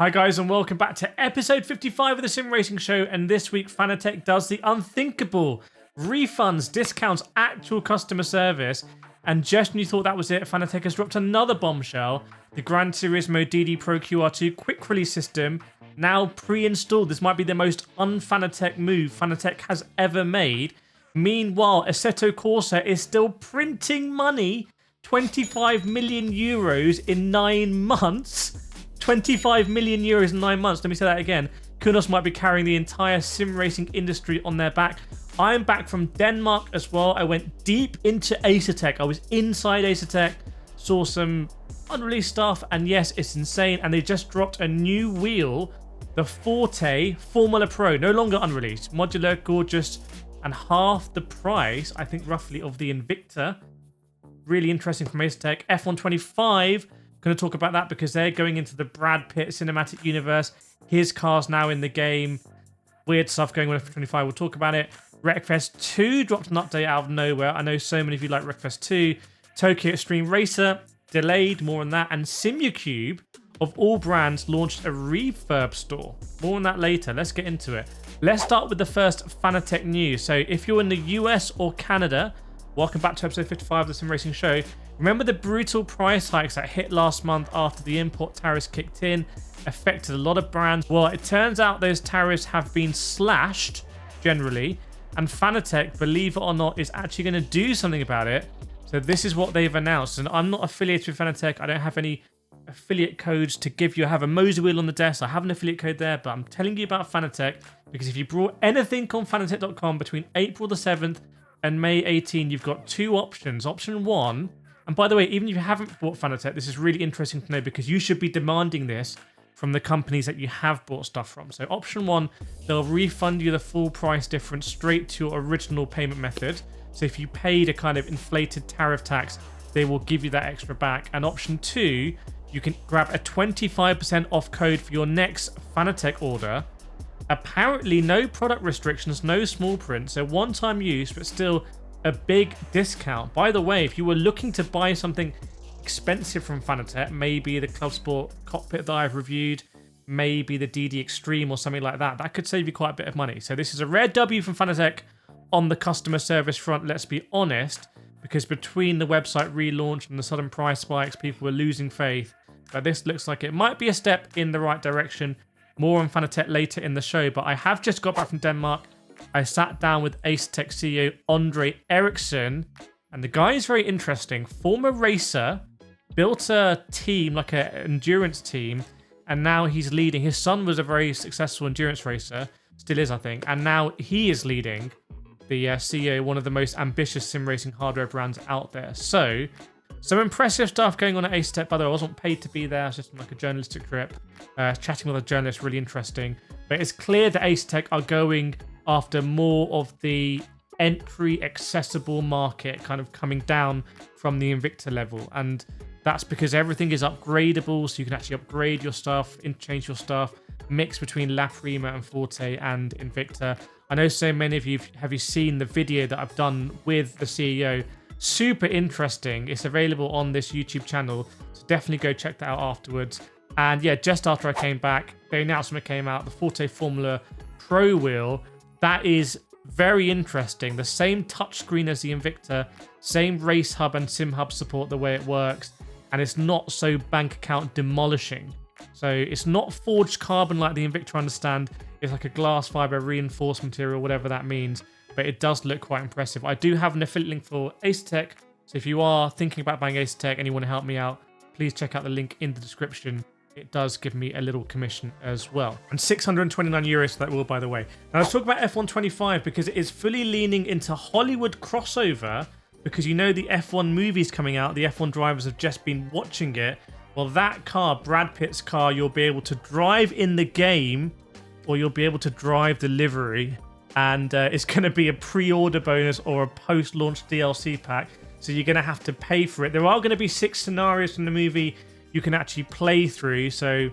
Hi guys and welcome back to episode 55 of the Sim Racing Show, and this week FANATEC does the unthinkable. Refunds, discounts, actual customer service, and just when you thought that was it, FANATEC has dropped another bombshell. The Gran Turismo DD Pro QR2 quick release system, now pre-installed. This might be the most un-FANATEC move FANATEC has ever made. Meanwhile, Assetto Corsa is still printing money, 25 million euros in 9 months. 25 million euros in 9 months. Let me say that again. Kunos might be carrying the entire sim racing industry on their back. I'm back from Denmark as well. I went deep into Asetek. I was inside Asetek, saw some unreleased stuff, and yes, it's insane. And they just dropped a new wheel, the Forte Formula Pro, no longer unreleased. Modular, gorgeous, and half the price, I think, roughly, of the Invicta. Really interesting from Asetek. F125. Going to talk about that because they're going into the Brad Pitt cinematic universe. His car's now in the game. Weird stuff going on with F25. We'll talk about it. Wreckfest 2 dropped an update out of nowhere. I know so many of you like Wreckfest 2. Tokyo Extreme Racer delayed. More on that. And Simucube, of all brands, launched a refurb store. More on that later. Let's get into it. Let's start with the first FANATEC news. So if you're in the US or Canada, welcome back to episode 55 of the Sim Racing Show. Remember the brutal price hikes that hit last month after the import tariffs kicked in, affected a lot of brands? Well, it turns out those tariffs have been slashed, generally, and FANATEC, believe it or not, is actually going to do something about it. So this is what they've announced, and I'm not affiliated with FANATEC. I don't have any affiliate codes to give you. I have a Moser wheel on the desk. I have an affiliate code there, but I'm telling you about FANATEC because if you brought anything on fanatec.com between April the 7th and May 18, you've got two options. Option one, and by the way, even if you haven't bought FANATEC, this is really interesting to know because you should be demanding this from the companies that you have bought stuff from. So option one, they'll refund you the full price difference straight to your original payment method. So if you paid a kind of inflated tariff tax, they will give you that extra back. And option two, you can grab a 25% off code for your next FANATEC order. Apparently no product restrictions, no small print, so one-time use, but still a big discount. By the way, if you were looking to buy something expensive from FANATEC, maybe the Club Sport cockpit that I've reviewed, maybe the DD Extreme or something like that, that could save you quite a bit of money. So this is a rare W from FANATEC on the customer service front, let's be honest, because between the website relaunch and the sudden price spikes, people were losing faith. But this looks like it might be a step in the right direction. More on FANATEC later in the show, but I have just got back from Denmark. I sat down with Asetek CEO Andre Eriksson, and the guy is very interesting. Former racer, built a team, like an endurance team, and now he's leading. His son was a very successful endurance racer, still is, I think, and now he is leading the CEO, one of the most ambitious sim racing hardware brands out there. So, some impressive stuff going on at Asetek. By the way, I wasn't paid to be there. I was just on like a journalistic trip, chatting with a journalist, really interesting. But it's clear that Asetek are going after more of the entry accessible market, kind of coming down from the Invicta level. And that's because everything is upgradable, so you can actually upgrade your stuff, interchange your stuff, mix between La Prima and Forte and Invicta. I know so many of you, have you seen the video that I've done with the CEO? Super interesting. It's available on this YouTube channel, so definitely go check that out afterwards. And yeah, just after I came back, the announcement came out, the Forte Formula Pro wheel. That is very interesting. The same touchscreen as the Invicta, same race hub and sim hub support the way it works, and it's not so bank account demolishing. So it's not forged carbon like the Invicta, I understand. It's like a glass fiber reinforced material, whatever that means, but it does look quite impressive. I do have an affiliate link for Asetek, so if you are thinking about buying Asetek and you want to help me out, please check out the link in the description. It does give me a little commission as well. And 629 euros for that wheel, by the way. Now let's talk about F125 because it is fully leaning into Hollywood crossover, because you know the F1 movie's coming out. The F1 drivers have just been watching it. Well, that car, Brad Pitt's car, you'll be able to drive in the game, or you'll be able to drive the livery. And it's going to be a pre-order bonus or a post-launch DLC pack. So you're going to have to pay for it. There are going to be 6 scenarios from the movie you can actually play through. So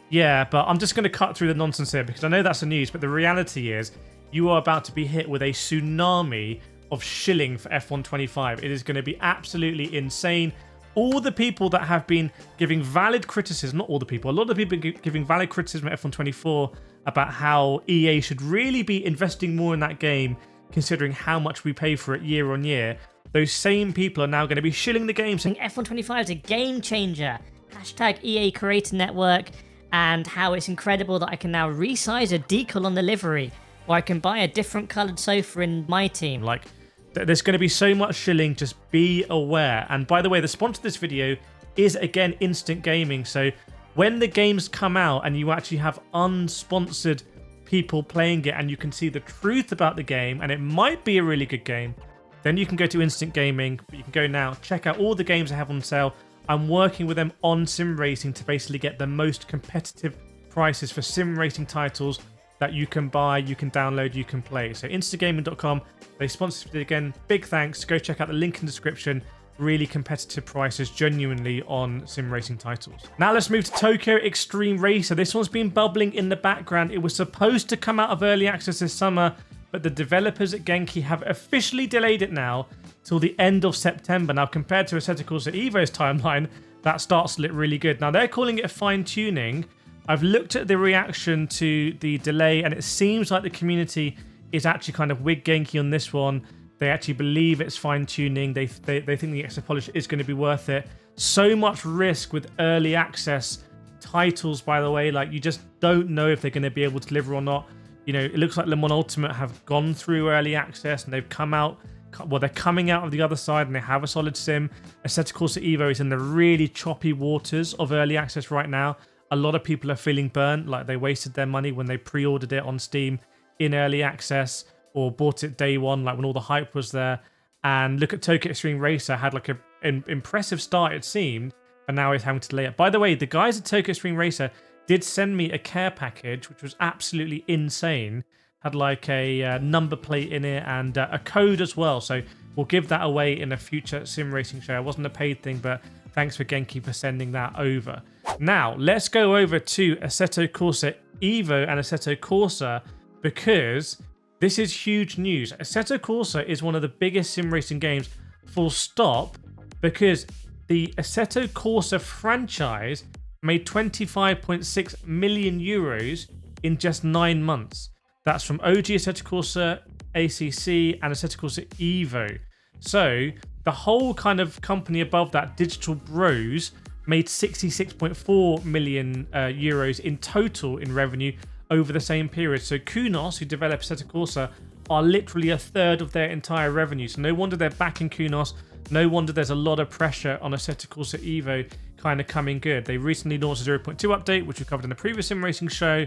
yeah, but I'm just going to cut through the nonsense here because I know that's the news, but the reality is you are about to be hit with a tsunami of shilling for F125. It is going to be absolutely insane. all the people that have been giving valid criticism, not all the people, a lot of the people giving valid criticism at F1 24 about how EA should really be investing more in that game, considering how much we pay for it year on year. Those same people are now going to be shilling the game, saying F1 25 is a game changer. Hashtag EA Creator Network, and how it's incredible that I can now resize a decal on the livery, or I can buy a different coloured sofa in my team. Like, there's going to be so much shilling, just be aware. And by the way, the sponsor of this video is, again, Instant Gaming. So when the games come out and you actually have unsponsored people playing it and you can see the truth about the game, and it might be a really good game, then you can go to Instant Gaming. But you can go now, check out all the games I have on sale. I'm working with them on sim racing to basically get the most competitive prices for sim racing titles that you can buy, you can download, you can play. So instagaming.com, they sponsored it again. Big thanks. Go check out the link in the description. Really competitive prices, genuinely, on sim racing titles. Now let's move to Tokyo Extreme Racer. This one's been bubbling in the background. It was supposed to come out of early access this summer, but the developers at Genki have officially delayed it now till the end of September. Now, compared to Asetek at EVO's timeline, that starts to look really good. Now, they're calling it fine-tuning. I've looked at the reaction to the delay, and it seems like the community is actually kind of with Genki on this one. They actually believe it's fine-tuning. They think the extra polish is going to be worth it. So much risk with early access titles, by the way. Like, you just don't know if they're going to be able to deliver or not. You know, it looks like Le Mans Ultimate have gone through early access and they've come out. Well, they're coming out of the other side and they have a solid sim. Asetek EVO is in the really choppy waters of early access right now. A lot of people are feeling burnt, like they wasted their money when they pre-ordered it on Steam in early access or bought it day one, like when all the hype was there. And look at Tokyo Extreme Racer, had like an impressive start, it seemed, but now he's having to delay it. By the way, the guys at Tokyo Extreme Racer did send me a care package, which was absolutely insane. Had like a number plate in it and a code as well. So we'll give that away in a future sim racing show. It wasn't a paid thing, but thanks for Genki for sending that over. Now, let's go over to Assetto Corsa Evo and Assetto Corsa, because this is huge news. Assetto Corsa is one of the biggest sim racing games, full stop, because the Assetto Corsa franchise made 25.6 million euros in just 9 months. That's from OG Assetto Corsa, ACC, and Assetto Corsa Evo. So the whole kind of company above that, Digital Bros, made 66.4 million euros in total in revenue over the same period. So Kunos, who developed Assetto Corsa, are literally a third of their entire revenue. So no wonder they're backing Kunos. No wonder there's a lot of pressure on Assetto Corsa Evo kind of coming good. They recently launched a 0.2 update, which we covered in the previous sim racing show.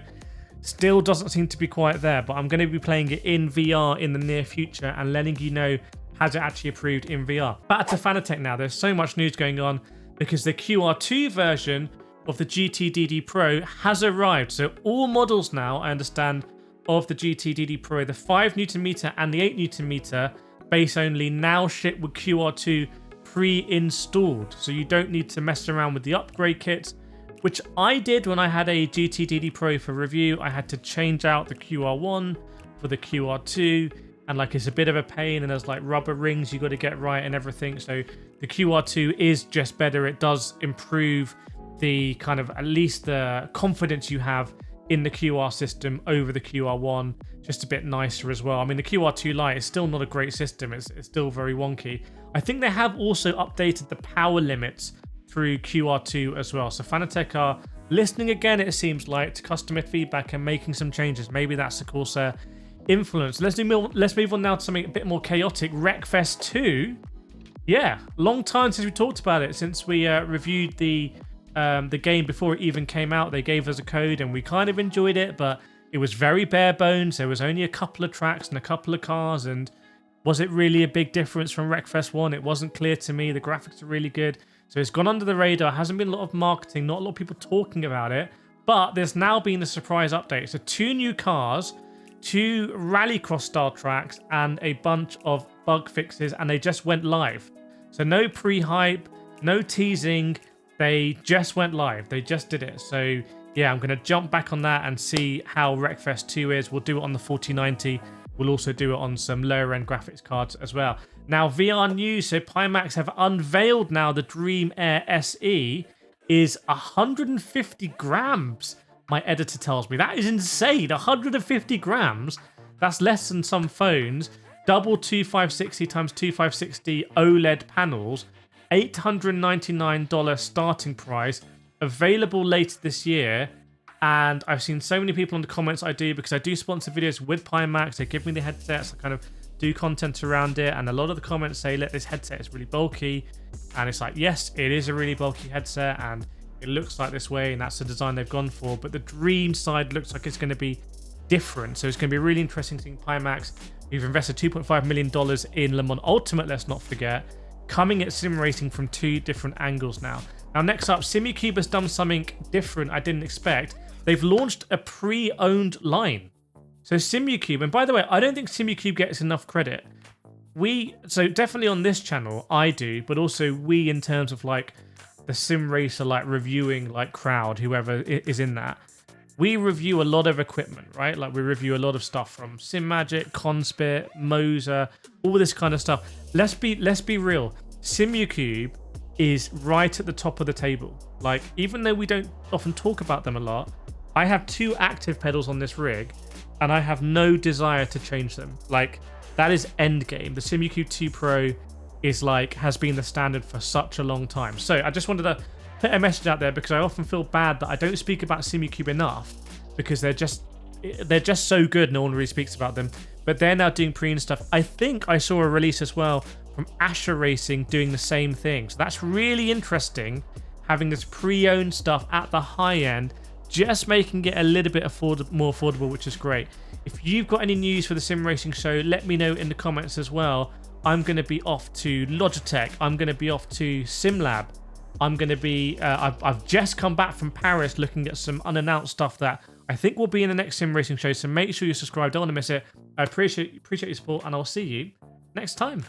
Still doesn't seem to be quite there, but I'm going to be playing it in VR in the near future and letting you know, has it actually approved in VR. Back to Fanatec now. There's so much news going on because the QR2 version of the GTDD Pro has arrived. So all models now, I understand, of the GTDD Pro, the 5Nm and the 8Nm base only, now ship with QR2 pre-installed. So you don't need to mess around with the upgrade kits, which I did when I had a GTDD Pro for review. I had to change out the QR1 for the QR2, and like it's a bit of a pain, and there's like rubber rings you got to get right and everything. So the QR2 is just better. It does improve the kind of, at least the confidence you have in the QR system over the QR1, just a bit nicer as well. I mean, the QR2 Lite is still not a great system. It's still very wonky. I think they have also updated the power limits through QR2 as well. So Fanatec are listening again, it seems like, to customer feedback and making some changes. Maybe that's the Corsair influence. Let's move on now to something a bit more chaotic. Wreckfest 2. Yeah, long time since we talked about it, since we reviewed the game before it even came out. They gave us a code and we kind of enjoyed it, but it was very bare bones. There was only a couple of tracks and a couple of cars, and was it really a big difference from Wreckfest 1? It wasn't clear to me. The graphics are really good. So it's gone under the radar. Hasn't been a lot of marketing, not a lot of people talking about it, but there's now been a surprise update. So 2 new cars, 2 rallycross style tracks, and a bunch of bug fixes, and they just went live. So no pre-hype, no teasing. They just went live. They just did it. So yeah, I'm going to jump back on that and see how Wreckfest 2 is. We'll do it on the 4090 we'll also do it on some lower end graphics cards as well. Now, VR news, so Pimax have unveiled now the Dream Air SE is 150 grams. My editor tells me that is insane. 150 grams. That's less than some phones. Double 2560 x 2560 OLED panels. $899 starting price. Available later this year. And I've seen so many people in the comments I do, because I do sponsor videos with Pimax. They give me the headsets. I kind of do content around it. And a lot of the comments say, look, this headset is really bulky. And it's like, yes, it is a really bulky headset. And it looks like this way. And that's the design they've gone for. But the Dream side looks like it's going to be different. So it's going to be really interesting seeing Pimax. We've invested $2.5 million in Le Mans Ultimate, let's not forget. Coming at sim racing from 2 different angles now. Now, next up, Simucube has done something different I didn't expect. They've launched a pre-owned line. So Simucube, and by the way, I don't think Simucube gets enough credit. So definitely on this channel, I do, but also we in terms of like the sim racer, like reviewing like crowd, whoever is in that. We review a lot of equipment, right? Like we review a lot of stuff from SimMagic, Conspit, Moser, all this kind of stuff. Let's be real. Simucube is right at the top of the table. Like, even though we don't often talk about them a lot, I have 2 active pedals on this rig and I have no desire to change them. Like, that is end game. The Simucube 2 Pro is like, has been the standard for such a long time. So I just wanted to put a message out there, because I often feel bad that I don't speak about Simucube enough, because they're just so good. No one really speaks about them, but they're now doing pre and stuff. I think I saw a release as well from iRacing doing the same thing. So that's really interesting, having this pre-owned stuff at the high end, just making it a little bit more affordable, which is great. If you've got any news for the Sim Racing Show, let me know in the comments as well. I'm going to be off to Logitech. I'm going to be off to SimLab. I'm going to be, I've just come back from Paris looking at some unannounced stuff that I think will be in the next Sim Racing Show. So make sure you're subscribed. Don't want to miss it. I appreciate your support, and I'll see you next time.